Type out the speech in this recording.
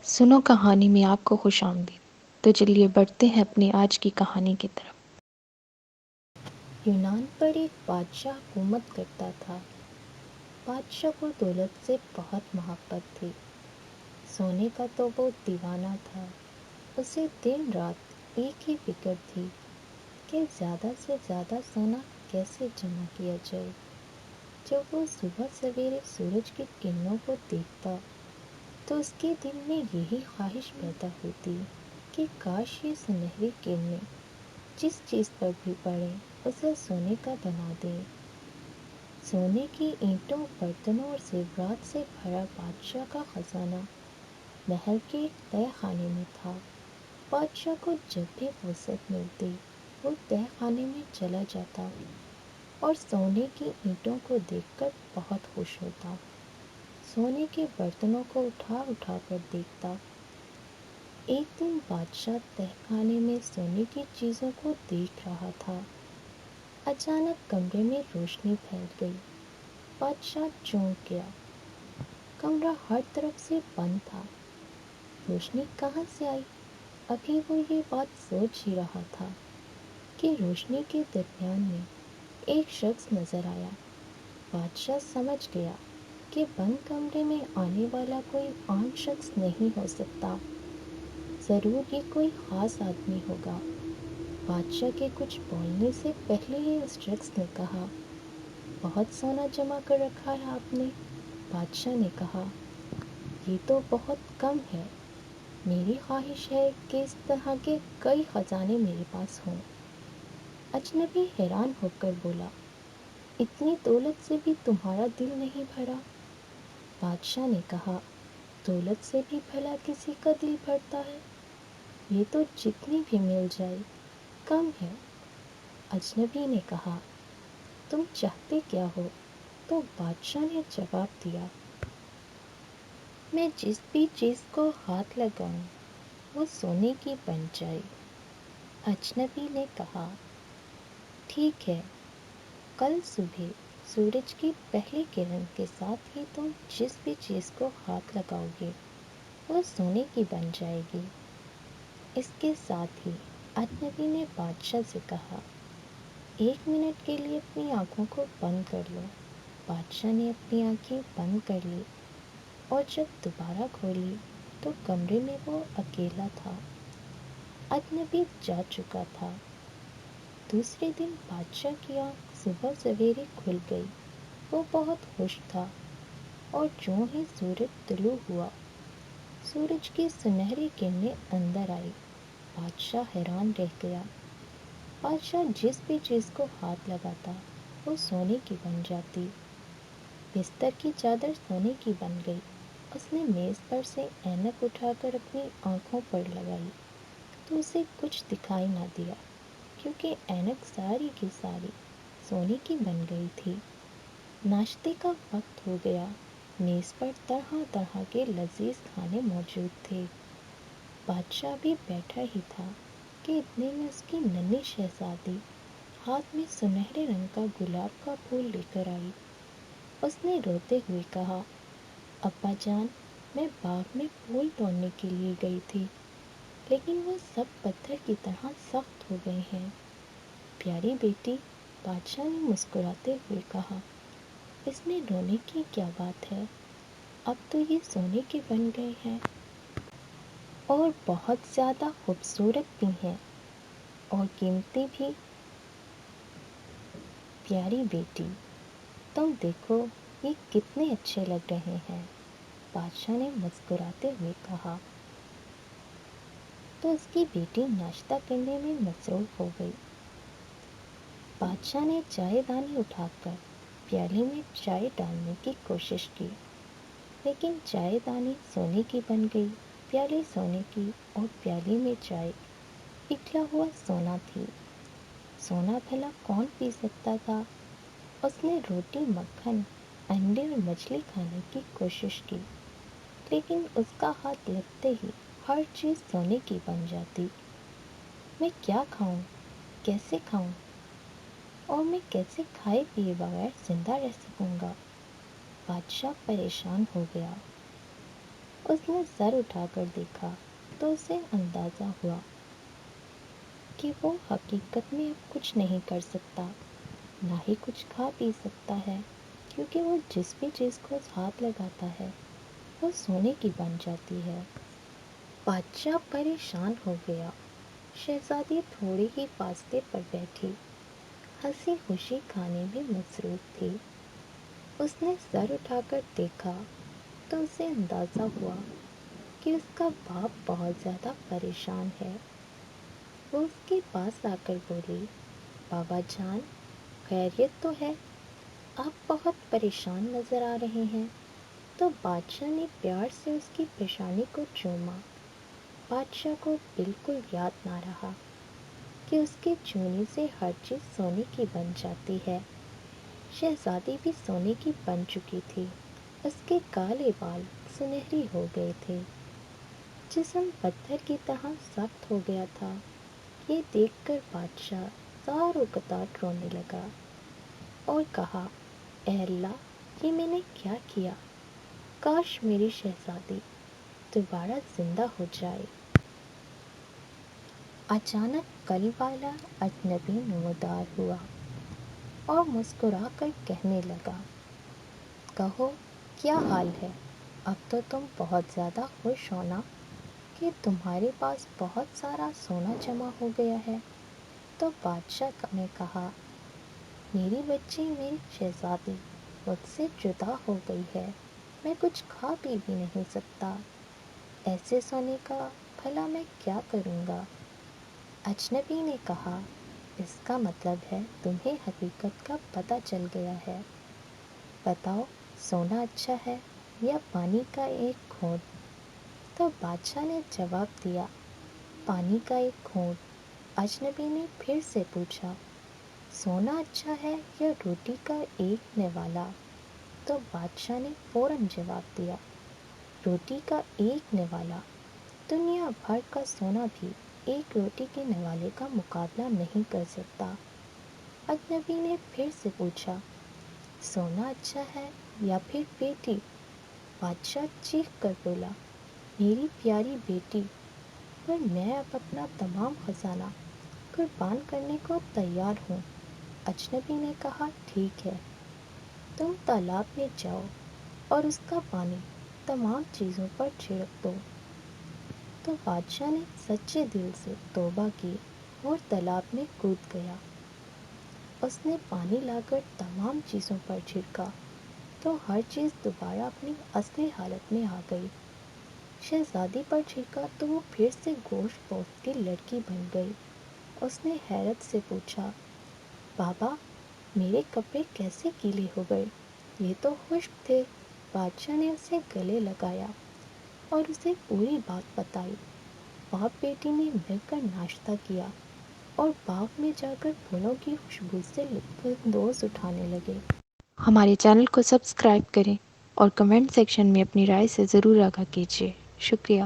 سنو کہانی میں آپ کو خوش آمدید۔ تو چلیے بڑھتے ہیں اپنی آج کی کہانی کی طرف۔ یونان پر ایک بادشاہ حکومت کرتا تھا۔ بادشاہ کو دولت سے بہت محبت تھی۔ سونے کا تو وہ دیوانہ تھا۔ اسے دن رات ایک ہی فکر تھی کہ زیادہ سے زیادہ سونا کیسے جمع کیا جائے۔ جب وہ صبح سویرے سورج کی کرنوں کو دیکھتا تو اس کے دل میں یہی خواہش پیدا ہوتی کہ کاش یہ سنہری کرنیں جس چیز پر بھی پڑیں اسے سونے کا بنا دیں۔ سونے کی اینٹوں، برتنوں اور زیورات سے بھرا بادشاہ کا خزانہ محل کے ایک تہہ خانے میں تھا۔ بادشاہ کو جب بھی فرصت ملتی وہ تہہ خانے میں چلا جاتا اور سونے کی اینٹوں کو دیکھ کر بہت خوش ہوتا۔ سونے کے برتنوں کو اٹھا اٹھا کر دیکھتا۔ ایک دن بادشاہ تہہ خانے میں سونے کی چیزوں کو دیکھ رہا تھا۔ اچانک کمرے میں روشنی پھیل گئی۔ بادشاہ چونک گیا۔ کمرہ ہر طرف سے بند تھا۔ روشنی کہاں سے آئی؟ ابھی وہ یہ بات سوچ ہی رہا تھا کہ روشنی کے درمیان میں ایک شخص نظر آیا۔ بادشاہ سمجھ گیا کہ بند کمرے میں آنے والا کوئی عام شخص نہیں ہو سکتا، ضرور یہ کوئی خاص آدمی ہوگا۔ بادشاہ کے کچھ بولنے سے پہلے ہی اس شخص نے کہا، بہت سونا جمع کر رکھا ہے آپ نے۔ بادشاہ نے کہا، یہ تو بہت کم ہے، میری خواہش ہے کہ اس طرح کے کئی خزانے میرے پاس ہوں۔ اجنبی حیران ہو کر بولا، اتنی دولت سے بھی تمہارا دل نہیں بھرا؟ بادشاہ نے کہا، دولت سے بھی بھلا کسی کا دل بھرتا ہے؟ یہ تو جتنی بھی مل جائے کم ہے۔ اجنبی نے کہا، تم چاہتے کیا ہو؟ تو بادشاہ نے جواب دیا، میں جس بھی چیز کو ہاتھ لگاؤں وہ سونے کی بن جائے۔ اجنبی نے کہا، ٹھیک ہے، کل صبح سورج کی پہلی کرن کے ساتھ ہی تم جس بھی چیز کو ہاتھ لگاؤ گے وہ سونے کی بن جائے گی۔ اس کے ساتھ ہی اجنبی نے بادشاہ سے کہا، 1 منٹ کے لیے اپنی آنکھوں کو بند کر لو۔ بادشاہ نے اپنی آنکھیں بند کر لی اور جب دوبارہ کھولی تو کمرے میں وہ اکیلا تھا۔ اجنبی جا چکا تھا۔ دوسرے دن بادشاہ کی آنکھ صبح سویرے کھل گئی۔ وہ بہت خوش تھا اور جوں ہی سورج طلوع ہوا، سورج کی سنہری کرنیں اندر آئی۔ بادشاہ حیران رہ گیا۔ بادشاہ جس بھی چیز کو ہاتھ لگاتا وہ سونے کی بن جاتی۔ بستر کی چادر سونے کی بن گئی۔ اس نے میز پر سے اینک اٹھا کر اپنی آنکھوں پر لگائی تو اسے کچھ دکھائی نہ دیا، کیونکہ اینک ساری کی ساری سونے کی بن گئی تھی۔ ناشتے کا وقت ہو گیا۔ میز پر طرح طرح کے لذیذ کھانے موجود تھے۔ بادشاہ بھی بیٹھا ہی تھا کہ اتنے میں اس کی ننھی شہزادی ہاتھ میں سنہرے رنگ کا گلاب کا پھول لے کر آئی۔ اس نے روتے ہوئے کہا، ابا جان، میں باغ میں پھول توڑنے کے لیے گئی تھی، لیکن وہ سب پتھر کی طرح سخت ہو گئے ہیں۔ پیاری بیٹی، بادشاہ نے مسکراتے ہوئے کہا، اس میں رونے کی کیا بات ہے؟ اب تو یہ سونے کے بن گئے ہیں اور بہت زیادہ خوبصورت بھی ہیں اور قیمتی بھی۔ پیاری بیٹی، تم دیکھو یہ کتنے اچھے لگ رہے ہیں، بادشاہ نے مسکراتے ہوئے کہا۔ تو اس کی بیٹی ناشتہ کرنے میں مصروف ہو گئی۔ بادشاہ نے چائے دانی اٹھا کر پیالے میں چائے ڈالنے کی کوشش کی، لیکن چائے دانی سونے کی بن گئی، پیالے سونے کی اور پیالے میں چائے پگھلا ہوا سونا تھی۔ سونا بھلا کون پی سکتا تھا؟ اس نے روٹی، مکھن، انڈے اور مچھلی کھانے کی کوشش کی، لیکن اس کا ہاتھ لگتے ہی ہر چیز سونے کی بن جاتی۔ میں کیا کھاؤں؟ کیسے کھاؤں؟ اور میں کیسے کھائے پیے بغیر زندہ رہ سکوں گا؟ بادشاہ پریشان ہو گیا۔ اس نے سر اٹھا کر دیکھا تو اسے اندازہ ہوا کہ وہ حقیقت میں اب کچھ نہیں کر سکتا، نہ ہی کچھ کھا پی سکتا ہے، کیونکہ وہ جس بھی چیز کو ہاتھ لگاتا ہے وہ سونے کی بن جاتی ہے۔ بادشاہ پریشان ہو گیا۔ شہزادی تھوڑے ہی فاصلے پر بیٹھی ہنسی خوشی کھانے میں مصروف تھی۔ اس نے سر اٹھا کر دیکھا تو اسے اندازہ ہوا کہ اس کا باپ بہت زیادہ پریشان ہے۔ وہ اس کے پاس آ کر بولی، بابا جان، خیریت تو ہے؟ آپ بہت پریشان نظر آ رہے ہیں۔ تو بادشاہ نے پیار سے اس کی پیشانی کو چوما۔ بادشاہ کو بالکل یاد نہ رہا کہ اس کے چونے سے ہر چیز سونے کی بن جاتی ہے۔ شہزادی بھی سونے کی بن چکی تھی۔ اس کے کالے بال سنہری ہو گئے تھے، جسم پتھر کی طرح سخت ہو گیا تھا۔ یہ دیکھ کر بادشاہ زاروں قطار رونے لگا اور کہا، اے اللہ، یہ میں نے کیا کیا؟ کاش میری شہزادی دوبارہ زندہ ہو جائے۔ اچانک کل والا اجنبی نمودار ہوا اور مسکرا کر کہنے لگا، کہو کیا حال ہے؟ اب تو تم بہت زیادہ خوش ہونا کہ تمہارے پاس بہت سارا سونا جمع ہو گیا ہے۔ تو بادشاہ نے کہا، میری بچی میری شہزادی مجھ سے جدا ہو گئی ہے، میں کچھ کھا پی بھی نہیں سکتا، ایسے سونے کا بھلا میں کیا کروں گا؟ اجنبی نے کہا، اس کا مطلب ہے تمہیں حقیقت کا پتہ چل گیا ہے۔ بتاؤ، سونا اچھا ہے یا پانی کا ایک گھونٹ؟ تو بادشاہ نے جواب دیا، پانی کا ایک گھونٹ۔ اجنبی نے پھر سے پوچھا، سونا اچھا ہے یا روٹی کا ایک نوالا؟ تو بادشاہ نے فوراً جواب دیا، روٹی کا ایک نوالا۔ دنیا بھر کا سونا بھی ایک روٹی کے نوالے کا مقابلہ نہیں کر سکتا۔ اجنبی نے پھر سے پوچھا، سونا اچھا ہے یا پھر بیٹی؟ بادشاہ چیخ کر بولا، میری پیاری بیٹی، پر میں اب اپنا تمام خزانہ قربان کرنے کو تیار ہوں۔ اجنبی نے کہا، ٹھیک ہے، تم تالاب میں جاؤ اور اس کا پانی تمام چیزوں پر چھڑک دو۔ تو بادشاہ نے سچے دل سے توبہ کی اور تالاب میں کود گیا۔ اس نے پانی لا کر تمام چیزوں پر چھڑکا تو ہر چیز دوبارہ اپنی اصلی حالت میں آ گئی۔ شہزادی پر چھڑکا تو وہ پھر سے گوشت پوست کی لڑکی بن گئی۔ اس نے حیرت سے پوچھا، بابا، میرے کپڑے کیسے گیلے ہو گئے؟ یہ تو خشک تھے۔ بادشاہ نے اسے گلے لگایا اور اسے پوری بات بتائی۔ باپ بیٹی نے مل کر ناشتہ کیا اور باغ میں جا کر پھولوں کی خوشبو سے لطف اندوز اٹھانے لگے۔ ہمارے چینل کو سبسکرائب کریں اور کمنٹ سیکشن میں اپنی رائے سے ضرور آگاہ کیجیے۔ شکریہ۔